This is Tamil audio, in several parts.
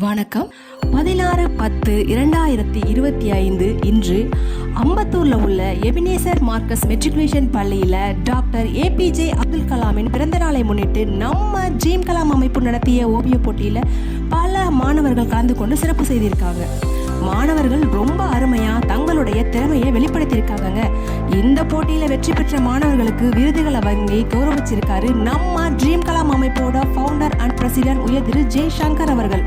வணக்கம். 16/10/2025 இன்று அம்பத்தூர்ல உள்ள எபினேசர் மார்க்கஸ் மெட்ரிகுலேஷன் பள்ளியில டாக்டர் ஏபிஜே அப்துல் கலாமின் பிறந்த நாளை முன்னிட்டு நம்ம ட்ரீம் கலாம் அமைப்பு நடத்திய ஓவிய போட்டியில பல மாணவர்கள் கலந்து கொண்டு சிறப்பு செய்திருக்காங்க. மாணவர்கள் ரொம்ப அருமையா தங்களுடைய திறமையை வெளிப்படுத்தியிருக்காங்க. இந்த போட்டியில வெற்றி பெற்ற மாணவர்களுக்கு விருதுகளை வழங்கி கௌரவிச்சிருக்காரு நம்ம ட்ரீம் கலாம் அமைப்போட ஃபவுண்டர் அண்ட் பிரசிடென்ட் உயர் திரு ஜெய்சங்கர் அவர்கள்.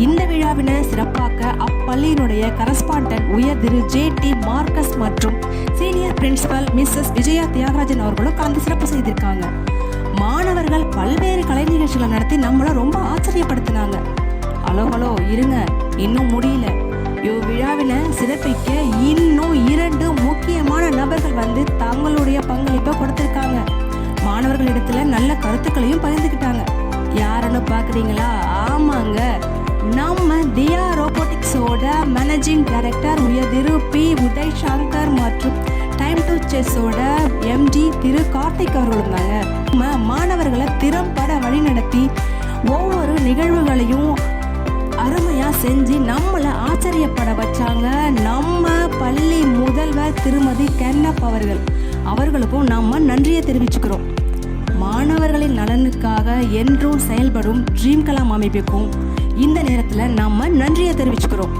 இந்த விழாவினை சிறப்பாக்க அப்பள்ளியினுடைய கரஸ்பாண்டன்ட் உயர் திரு ஜே.டி. மார்க்கஸ் மற்றும் senior principal Mrs Vijaya Thiyagarajan அவர்களும் கலந்து சிறப்பு செய்திருக்காங்க. மாணவர்கள் பல்வேறு கலை நிகழ்ச்சிகளை நடத்தி நம்மள ரொம்ப ஆச்சரியப்படுத்தினாங்க. ஹலோ இருங்க, இன்னும் முடியல. விழாவினை சிறப்பிக்க இன்னும் 2 முக்கியமான நபர்கள் வந்து தங்களுடைய பங்களிப்பை கொடுத்திருக்காங்க. மாணவர்களிடத்துல நல்ல கருத்துக்களையும் பகிர்ந்துக்கிட்டாங்க. யாருன்னு பாக்குறீங்களா? ஆமாங்க, நம்ம தியா ரோபோட்டிக்ஸோட மேனேஜிங் டைரக்டர் உயர் திரு பி. உதய் சங்கர் மற்றும் டைம் டு செஸ்ஸோட எம்டி திரு கார்த்திக் அவர்களும் தாங்க. நம்ம மாணவர்களை திறம்பட வழிநடத்தி ஒவ்வொரு நிகழ்வுகளையும் அருமையா செஞ்சு நம்மளை ஆச்சரியப்பட வச்சாங்க. நம்ம பள்ளி முதல்வர் திருமதி கென்னப் அவர்களுக்கும் நம்ம நன்றியை தெரிவிச்சுக்கிறோம். மாணவர்களின் நலனுக்காக என்றும் செயல்படும் ட்ரீம் கலாம் அமைப்புக்கும் இந்த நேரத்தில் நம்ம நன்றியை தெரிவிச்சுக்கிறோம்.